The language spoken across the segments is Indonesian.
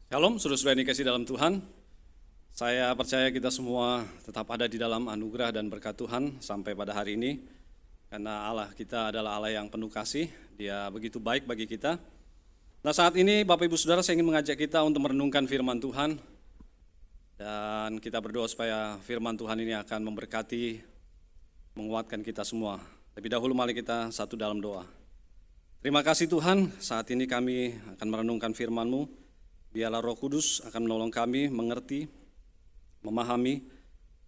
Shalom, saudara-saudara yang dikasih dalam Tuhan. Saya percaya kita semua tetap ada di dalam anugerah dan berkat Tuhan sampai pada hari ini. Karena Allah kita adalah Allah yang penuh kasih, Dia begitu baik bagi kita. Nah, saat ini Bapak Ibu Saudara, saya ingin mengajak kita untuk merenungkan firman Tuhan. Dan kita berdoa supaya firman Tuhan ini akan memberkati, menguatkan kita semua. Lebih dahulu mari kita satu dalam doa. Terima kasih Tuhan, saat ini kami akan merenungkan firman-Mu. Biarlah Roh Kudus akan menolong kami mengerti, memahami,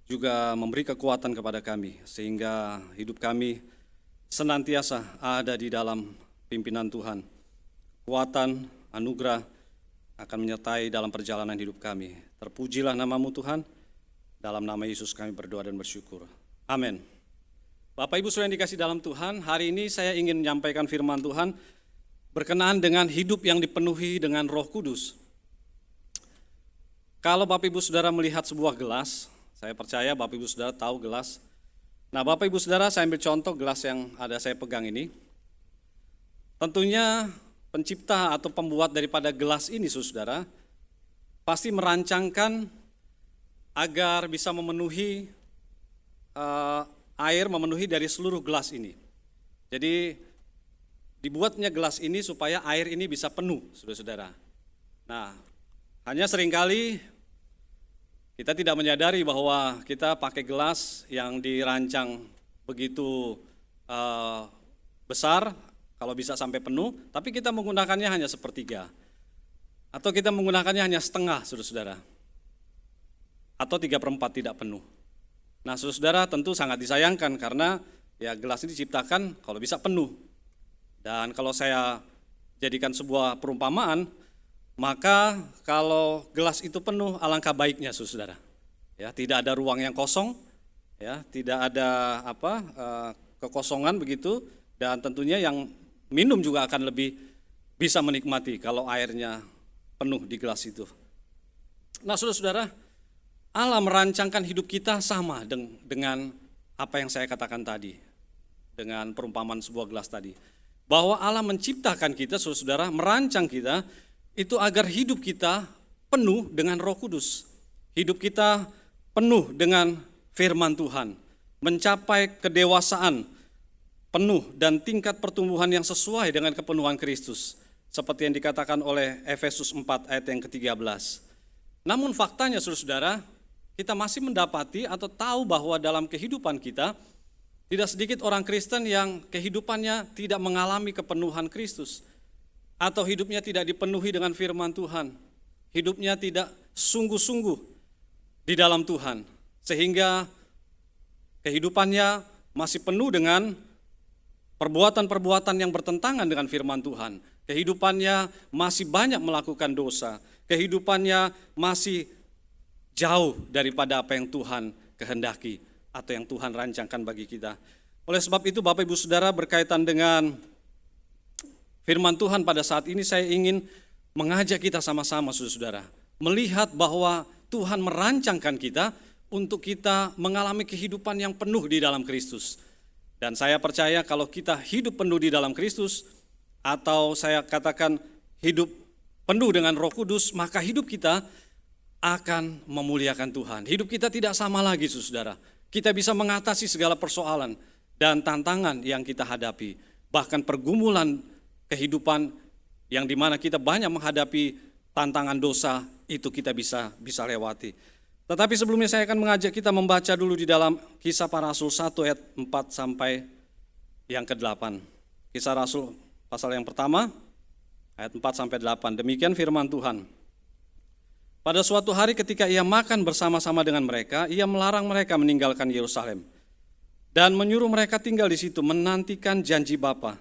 juga memberi kekuatan kepada kami, sehingga hidup kami senantiasa ada di dalam pimpinan Tuhan. Kekuatan, anugerah akan menyertai dalam perjalanan hidup kami. Terpujilah nama-Mu Tuhan, dalam nama Yesus kami berdoa dan bersyukur. Amin. Bapak Ibu Saudara yang dikasih dalam Tuhan, hari ini saya ingin menyampaikan firman Tuhan berkenaan dengan hidup yang dipenuhi dengan Roh Kudus. Kalau Bapak Ibu Saudara melihat sebuah gelas, saya percaya Bapak Ibu Saudara tahu gelas. Nah, Bapak Ibu Saudara, saya ambil contoh gelas yang ada saya pegang ini. Tentunya pencipta atau pembuat daripada gelas ini, Saudara, pasti merancangkan agar bisa memenuhi air, memenuhi dari seluruh gelas ini. Jadi dibuatnya gelas ini supaya air ini bisa penuh, Saudara-saudara. Nah, hanya seringkali kita tidak menyadari bahwa kita pakai gelas yang dirancang begitu besar, kalau bisa sampai penuh, tapi kita menggunakannya hanya sepertiga. Atau kita menggunakannya hanya setengah, saudara-saudara. Atau 3/4 tidak penuh. Nah, saudara-saudara, tentu sangat disayangkan karena ya gelas ini diciptakan kalau bisa penuh. Dan kalau saya jadikan sebuah perumpamaan, maka kalau gelas itu penuh, alangkah baiknya, saudara. Ya, tidak ada ruang yang kosong, ya, tidak ada kekosongan begitu, dan tentunya yang minum juga akan lebih bisa menikmati kalau airnya penuh di gelas itu. Nah, saudara-saudara, Allah merancangkan hidup kita sama dengan apa yang saya katakan tadi, dengan perumpamaan sebuah gelas tadi, bahwa Allah menciptakan kita, saudara-saudara, merancang kita itu agar hidup kita penuh dengan Roh Kudus. Hidup kita penuh dengan firman Tuhan, mencapai kedewasaan penuh dan tingkat pertumbuhan yang sesuai dengan kepenuhan Kristus, seperti yang dikatakan oleh Efesus 4 ayat yang ke-13. Namun faktanya, saudara-saudara, kita masih mendapati atau tahu bahwa dalam kehidupan kita tidak sedikit orang Kristen yang kehidupannya tidak mengalami kepenuhan Kristus, atau hidupnya tidak dipenuhi dengan firman Tuhan, hidupnya tidak sungguh-sungguh di dalam Tuhan, sehingga kehidupannya masih penuh dengan perbuatan-perbuatan yang bertentangan dengan firman Tuhan. Kehidupannya masih banyak melakukan dosa, kehidupannya masih jauh daripada apa yang Tuhan kehendaki atau yang Tuhan rancangkan bagi kita. Oleh sebab itu, Bapak Ibu Saudara, berkaitan dengan firman Tuhan pada saat ini saya ingin mengajak kita sama-sama, saudara-saudara, melihat bahwa Tuhan merancangkan kita untuk kita mengalami kehidupan yang penuh di dalam Kristus. Dan saya percaya kalau kita hidup penuh di dalam Kristus, atau saya katakan hidup penuh dengan Roh Kudus, maka hidup kita akan memuliakan Tuhan. Hidup kita tidak sama lagi, saudara. Kita bisa mengatasi segala persoalan dan tantangan yang kita hadapi, bahkan pergumulan kehidupan yang dimana kita banyak menghadapi tantangan dosa, itu kita bisa lewati. Tetapi sebelumnya saya akan mengajak kita membaca dulu di dalam Kisah Para Rasul 1 ayat 4 sampai yang ke-8. Kisah Rasul pasal yang pertama ayat 4 sampai 8. Demikian firman Tuhan. Pada suatu hari ketika ia makan bersama-sama dengan mereka, ia melarang mereka meninggalkan Yerusalem dan menyuruh mereka tinggal di situ menantikan janji Bapa.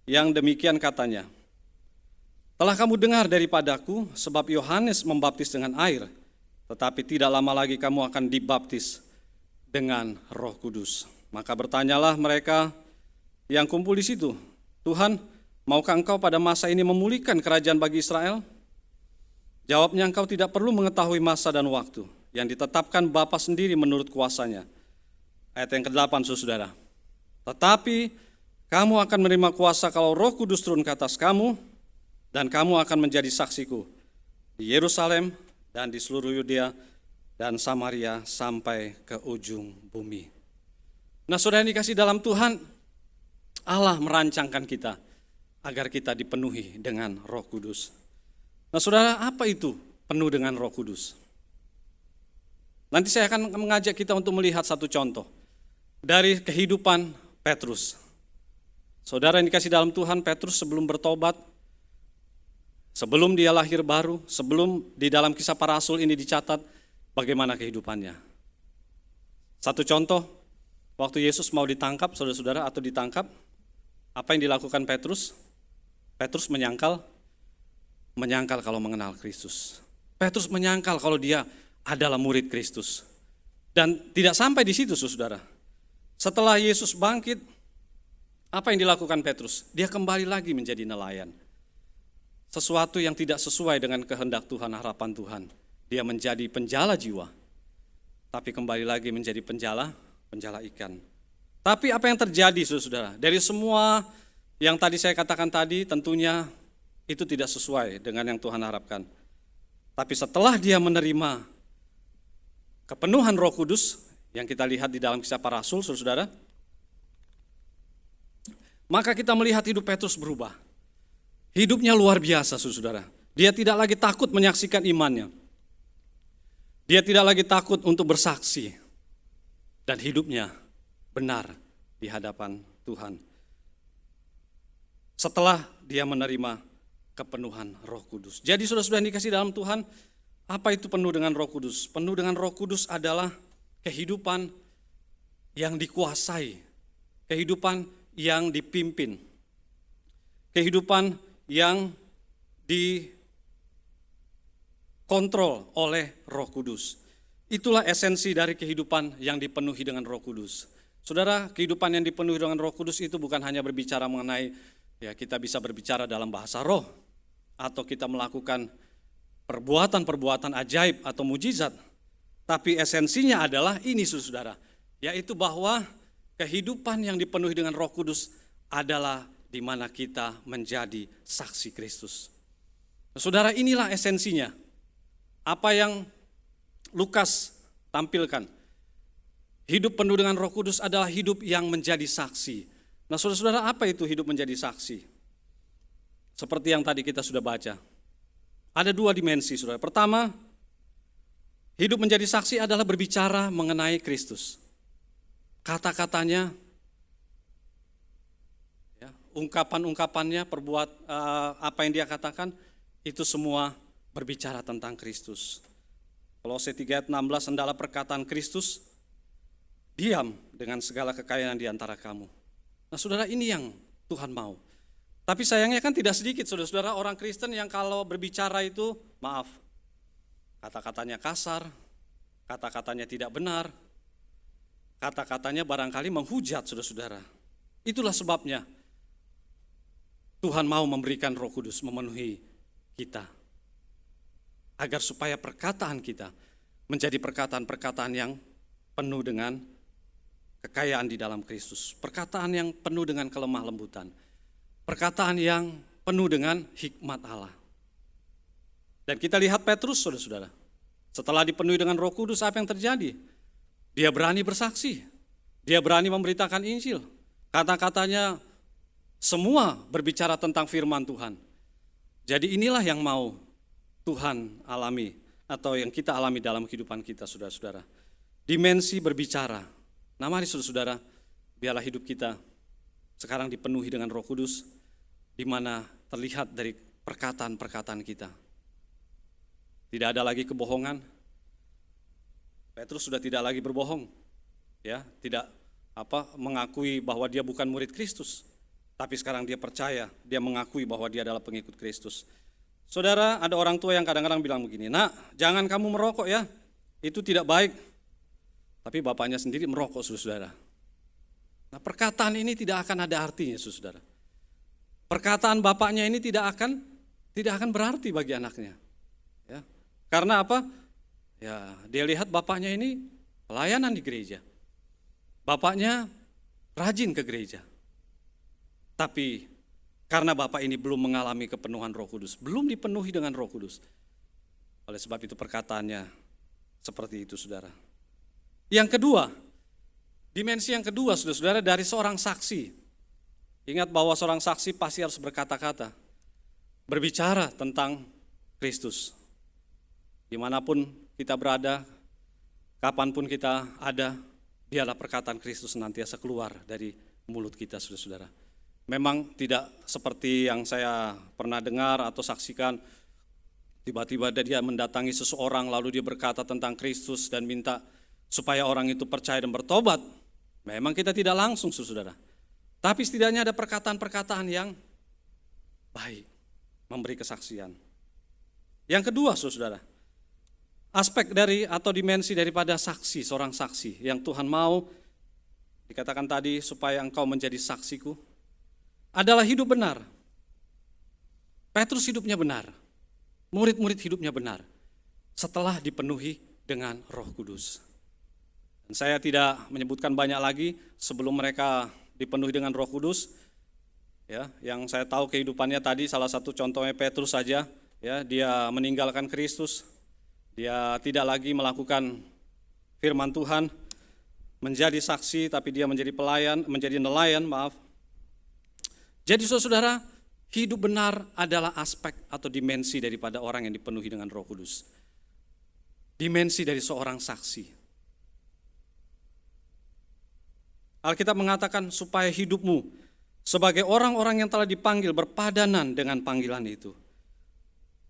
Yang demikian katanya, telah kamu dengar daripadaku, sebab Yohanes membaptis dengan air, tetapi tidak lama lagi kamu akan dibaptis dengan Roh Kudus. Maka bertanyalah mereka yang kumpul di situ, Tuhan, maukah engkau pada masa ini memulihkan kerajaan bagi Israel? Jawabnya, engkau tidak perlu mengetahui masa dan waktu yang ditetapkan Bapa sendiri menurut kuasanya. Ayat yang ke-8, saudara. Tetapi kamu akan menerima kuasa kalau Roh Kudus turun ke atas kamu, dan kamu akan menjadi saksiku di Yerusalem dan di seluruh Yudea dan Samaria sampai ke ujung bumi. Nah, saudara yang dikasih dalam Tuhan, Allah merancangkan kita agar kita dipenuhi dengan Roh Kudus. Nah, saudara, apa itu penuh dengan Roh Kudus? Nanti saya akan mengajak kita untuk melihat satu contoh dari kehidupan Petrus. Saudara yang dikasih dalam Tuhan, Petrus sebelum bertobat, sebelum dia lahir baru, sebelum di dalam Kisah Para Rasul ini dicatat bagaimana kehidupannya. Satu contoh, waktu Yesus mau ditangkap, saudara-saudara, atau ditangkap, apa yang dilakukan Petrus? Petrus menyangkal kalau mengenal Kristus. Petrus menyangkal kalau dia adalah murid Kristus. Dan tidak sampai di situ, saudara. Setelah Yesus bangkit, apa yang dilakukan Petrus? Dia kembali lagi menjadi nelayan. Sesuatu yang tidak sesuai dengan kehendak Tuhan, harapan Tuhan. Dia menjadi penjala jiwa. Tapi kembali lagi menjadi penjala ikan. Tapi apa yang terjadi, saudara? Dari semua yang tadi saya katakan tadi, tentunya itu tidak sesuai dengan yang Tuhan harapkan. Tapi setelah dia menerima kepenuhan Roh Kudus, yang kita lihat di dalam Kisah Para Rasul, saudara, maka kita melihat hidup Petrus berubah. Hidupnya luar biasa, saudara. Dia tidak lagi takut menyaksikan imannya. Dia tidak lagi takut untuk bersaksi. Dan hidupnya benar di hadapan Tuhan. Setelah dia menerima kepenuhan Roh Kudus. Jadi saudara-saudara yang dikasih dalam Tuhan, apa itu penuh dengan Roh Kudus? Penuh dengan Roh Kudus adalah kehidupan yang dikuasai, kehidupan yang dipimpin, kehidupan yang dikontrol oleh Roh Kudus. Itulah esensi dari kehidupan yang dipenuhi dengan Roh Kudus. Saudara, kehidupan yang dipenuhi dengan Roh Kudus itu bukan hanya berbicara mengenai, ya kita bisa berbicara dalam bahasa roh, atau kita melakukan perbuatan-perbuatan ajaib atau mujizat. Tapi esensinya adalah ini, saudara, yaitu bahwa kehidupan yang dipenuhi dengan Roh Kudus adalah di mana kita menjadi saksi Kristus. Saudara, inilah esensinya. Apa yang Lukas tampilkan. Hidup penuh dengan Roh Kudus adalah hidup yang menjadi saksi. Nah, saudara-saudara, apa itu hidup menjadi saksi? Seperti yang tadi kita sudah baca. Ada dua dimensi, saudara. Pertama, hidup menjadi saksi adalah berbicara mengenai Kristus. Kata-katanya, ya, ungkapan-ungkapannya, apa yang dia katakan, itu semua berbicara tentang Kristus. Kolose 3 ayat 16, hendaklah perkataan Kristus diam dengan segala kekayaan di antara kamu. Nah, saudara, ini yang Tuhan mau. Tapi sayangnya kan tidak sedikit, saudara-saudara, orang Kristen yang kalau berbicara itu, maaf, kata-katanya kasar, kata-katanya tidak benar, kata-katanya barangkali menghujat, saudara-saudara. Itulah sebabnya Tuhan mau memberikan Roh Kudus memenuhi kita, agar supaya perkataan kita menjadi perkataan-perkataan yang penuh dengan kekayaan di dalam Kristus. Perkataan yang penuh dengan kelemah lembutan. Perkataan yang penuh dengan hikmat Allah. Dan kita lihat Petrus, saudara-saudara. Setelah dipenuhi dengan Roh Kudus, apa yang terjadi? Dia berani bersaksi. Dia berani memberitakan Injil. Kata-katanya semua berbicara tentang firman Tuhan. Jadi inilah yang mau Tuhan alami, atau yang kita alami dalam kehidupan kita, saudara-saudara. Dimensi berbicara. Nah, mari saudara-saudara, biarlah hidup kita sekarang dipenuhi dengan Roh Kudus, di mana terlihat dari perkataan-perkataan kita. Tidak ada lagi kebohongan. Petrus sudah tidak lagi berbohong, ya, tidak mengakui bahwa dia bukan murid Kristus, tapi sekarang dia percaya, dia mengakui bahwa dia adalah pengikut Kristus. Saudara, ada orang tua yang kadang-kadang bilang begini, "Nak, jangan kamu merokok ya, itu tidak baik." Tapi bapaknya sendiri merokok, saudara. Nah, perkataan ini tidak akan ada artinya, saudara. Perkataan bapaknya ini tidak akan berarti bagi anaknya. Ya. Karena apa? Ya, dia lihat bapaknya ini pelayanan di gereja. Bapaknya rajin ke gereja. Tapi karena bapak ini belum mengalami kepenuhan Roh Kudus, belum dipenuhi dengan Roh Kudus, Oleh sebab itu perkataannya seperti itu, saudara. Yang kedua, dimensi yang kedua, saudara-saudara, dari seorang saksi. Ingat bahwa seorang saksi pasti harus berkata-kata, berbicara tentang Kristus. Dimanapun kita berada, kapanpun kita ada, biarlah perkataan Kristus senantiasa keluar dari mulut kita, saudara-saudara. Memang tidak seperti yang saya pernah dengar atau saksikan, tiba-tiba dia mendatangi seseorang lalu dia berkata tentang Kristus dan minta supaya orang itu percaya dan bertobat. Memang kita tidak langsung, saudara. Tapi setidaknya ada perkataan-perkataan yang baik, memberi kesaksian. Yang kedua, saudara, aspek dari atau dimensi daripada saksi, seorang saksi yang Tuhan mau, dikatakan tadi supaya engkau menjadi saksiku, adalah hidup benar. Petrus hidupnya benar, murid-murid hidupnya benar, setelah dipenuhi dengan Roh Kudus. Dan saya tidak menyebutkan banyak lagi sebelum mereka dipenuhi dengan Roh Kudus. Ya, yang saya tahu kehidupannya tadi salah satu contohnya Petrus saja, ya, dia meninggalkan Kristus. Dia tidak lagi melakukan firman Tuhan, menjadi saksi, tapi dia menjadi nelayan. Jadi saudara, hidup benar adalah aspek atau dimensi daripada orang yang dipenuhi dengan Roh Kudus. Dimensi dari seorang saksi. Alkitab mengatakan supaya hidupmu sebagai orang-orang yang telah dipanggil berpadanan dengan panggilan itu.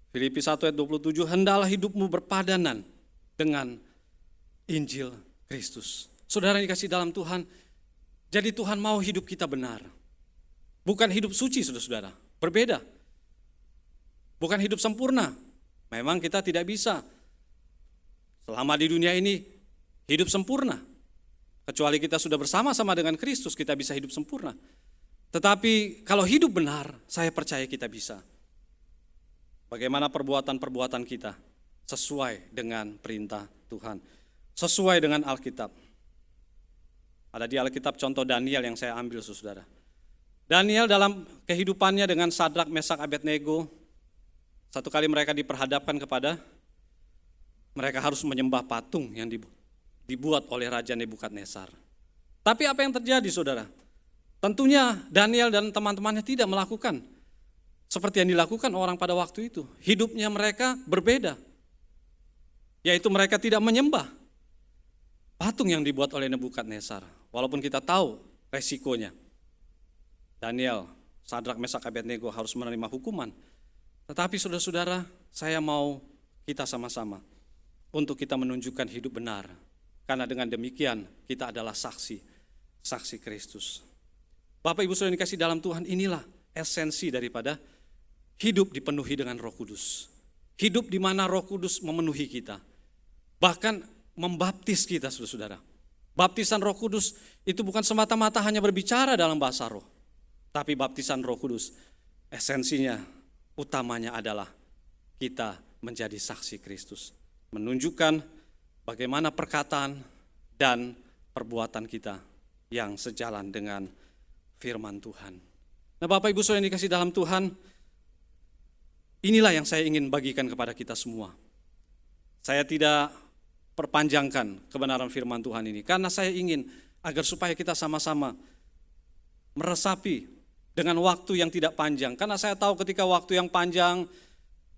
Filipi 1 ayat 27, hendaklah hidupmu berpadanan dengan Injil Kristus. Saudara yang dikasih dalam Tuhan, jadi Tuhan mau hidup kita benar. Bukan hidup suci, saudara-saudara, berbeda. Bukan hidup sempurna, memang kita tidak bisa selama di dunia ini hidup sempurna. Kecuali kita sudah bersama-sama dengan Kristus, kita bisa hidup sempurna. Tetapi kalau hidup benar, saya percaya kita bisa. Bagaimana perbuatan-perbuatan kita sesuai dengan perintah Tuhan, sesuai dengan Alkitab. Ada di Alkitab contoh Daniel yang saya ambil, saudara. Daniel dalam kehidupannya dengan Sadrak, Mesak, Abednego, satu kali mereka diperhadapkan kepada, mereka harus menyembah patung yang dibuat oleh Raja Nebukadnezar. Tapi apa yang terjadi, saudara? Tentunya Daniel dan teman-temannya tidak melakukan seperti yang dilakukan orang pada waktu itu. Hidupnya mereka berbeda, yaitu mereka tidak menyembah patung yang dibuat oleh Nebukadnezar. Walaupun kita tahu resikonya. Daniel, Sadrak, Mesak, Abednego harus menerima hukuman. Tetapi saudara-saudara, saya mau kita sama-sama untuk kita menunjukkan hidup benar. Karena dengan demikian kita adalah saksi Kristus. Bapak Ibu Saudara yang dikasih dalam Tuhan, inilah esensi daripada hidup dipenuhi dengan Roh Kudus. Hidup di mana Roh Kudus memenuhi kita. Bahkan membaptis kita, saudara-saudara. Baptisan Roh Kudus itu bukan semata-mata hanya berbicara dalam bahasa roh. Tapi baptisan Roh Kudus esensinya, utamanya adalah kita menjadi saksi Kristus. Menunjukkan bagaimana perkataan dan perbuatan kita yang sejalan dengan firman Tuhan. Nah, Bapak Ibu Saudara yang dikasih dalam Tuhan, inilah yang saya ingin bagikan kepada kita semua. Saya tidak perpanjangkan kebenaran firman Tuhan ini, karena saya ingin agar supaya kita sama-sama meresapi dengan waktu yang tidak panjang. Karena saya tahu ketika waktu yang panjang,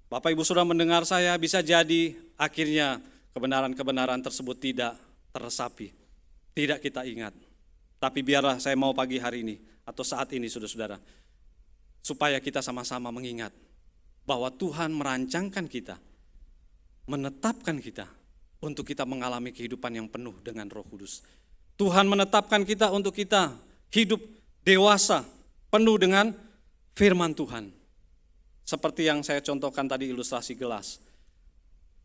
Bapak Ibu Saudara mendengar saya, bisa jadi akhirnya kebenaran-kebenaran tersebut tidak teresapi, tidak kita ingat. Tapi biarlah saya mau pagi hari ini atau saat ini, saudara-saudara, supaya kita sama-sama mengingat bahwa Tuhan merancangkan kita, menetapkan kita untuk kita mengalami kehidupan yang penuh dengan Roh Kudus. Tuhan menetapkan kita untuk kita hidup dewasa, penuh dengan firman Tuhan. Seperti yang saya contohkan tadi ilustrasi gelas.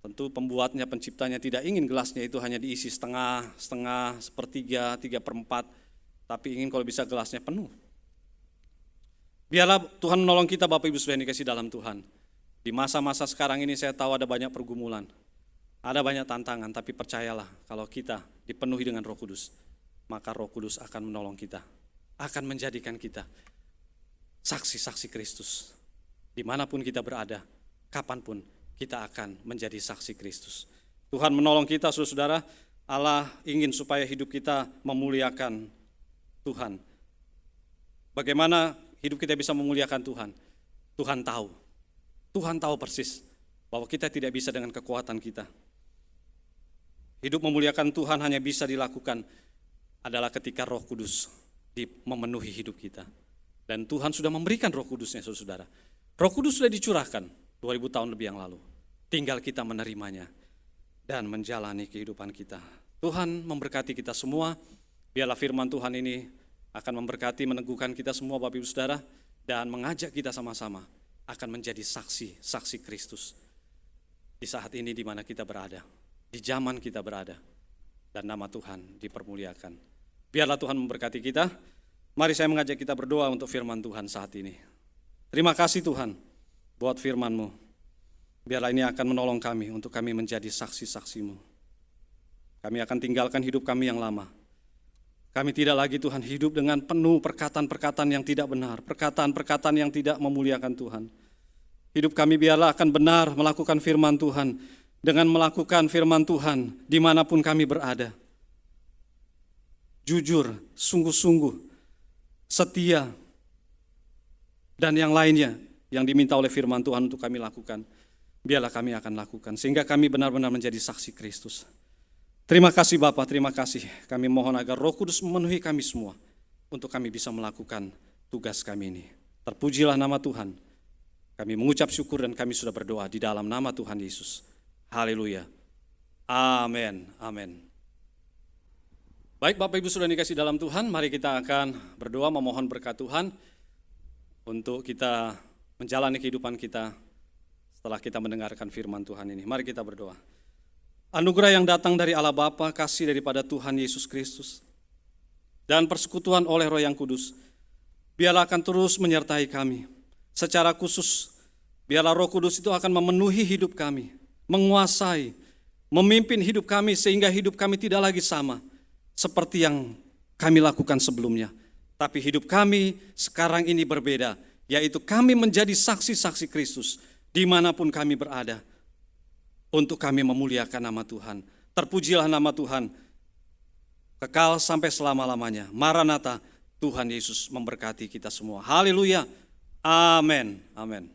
Tentu pembuatnya, penciptanya tidak ingin gelasnya itu hanya diisi setengah, sepertiga, 3/4, tapi ingin kalau bisa gelasnya penuh. Biarlah Tuhan menolong kita, Bapak Ibu Saudara yang dikasih dalam Tuhan. Di masa-masa sekarang ini saya tahu ada banyak pergumulan, ada banyak tantangan, tapi percayalah kalau kita dipenuhi dengan Roh Kudus, maka Roh Kudus akan menolong kita, akan menjadikan kita saksi-saksi Kristus. Dimanapun kita berada, kapanpun kita akan menjadi saksi Kristus. Tuhan menolong kita, saudara-saudara. Allah ingin supaya hidup kita memuliakan Tuhan. Bagaimana hidup kita bisa memuliakan Tuhan? Tuhan tahu. Tuhan tahu persis bahwa kita tidak bisa dengan kekuatan kita. Hidup memuliakan Tuhan hanya bisa dilakukan adalah ketika Roh Kudus memenuhi hidup kita. Dan Tuhan sudah memberikan Roh Kudusnya, saudara-saudara. Roh Kudus sudah dicurahkan 2000 tahun lebih yang lalu. Tinggal kita menerimanya dan menjalani kehidupan kita. Tuhan memberkati kita semua. Biarlah firman Tuhan ini akan memberkati, meneguhkan kita semua Bapak Ibu Saudara, dan mengajak kita sama-sama akan menjadi saksi Kristus di saat ini di mana kita berada, di zaman kita berada, dan nama Tuhan dipermuliakan. Biarlah Tuhan memberkati kita. Mari saya mengajak kita berdoa untuk firman Tuhan saat ini. Terima kasih Tuhan buat firman-Mu. Biarlah ini akan menolong kami untuk kami menjadi saksi-saksi-Mu. Kami akan tinggalkan hidup kami yang lama. Kami tidak lagi Tuhan hidup dengan penuh perkataan-perkataan yang tidak benar, perkataan-perkataan yang tidak memuliakan Tuhan. Hidup kami biarlah akan benar melakukan firman Tuhan, dengan melakukan firman Tuhan dimanapun kami berada. Jujur, sungguh-sungguh, setia, dan yang lainnya yang diminta oleh firman Tuhan untuk kami lakukan. Biarlah kami akan lakukan, sehingga kami benar-benar menjadi saksi Kristus. Terima kasih Bapa, terima kasih. Kami mohon agar Roh Kudus memenuhi kami semua, untuk kami bisa melakukan tugas kami ini. Terpujilah nama Tuhan. Kami mengucap syukur dan kami sudah berdoa di dalam nama Tuhan Yesus. Haleluya. Amin. Amin. Baik Bapak Ibu sudah dikasih dalam Tuhan, mari kita akan berdoa memohon berkat Tuhan untuk kita menjalani kehidupan kita setelah kita mendengarkan firman Tuhan ini. Mari kita berdoa. Anugerah yang datang dari Allah Bapa, kasih daripada Tuhan Yesus Kristus, dan persekutuan oleh Roh yang Kudus, biarlah akan terus menyertai kami. Secara khusus, biarlah Roh Kudus itu akan memenuhi hidup kami, menguasai, memimpin hidup kami sehingga hidup kami tidak lagi sama seperti yang kami lakukan sebelumnya. Tapi hidup kami sekarang ini berbeda, yaitu kami menjadi saksi-saksi Kristus dimanapun kami berada, untuk kami memuliakan nama Tuhan. Terpujilah nama Tuhan, kekal sampai selama-lamanya. Maranatha, Tuhan Yesus memberkati kita semua. Haleluya, amin, amin.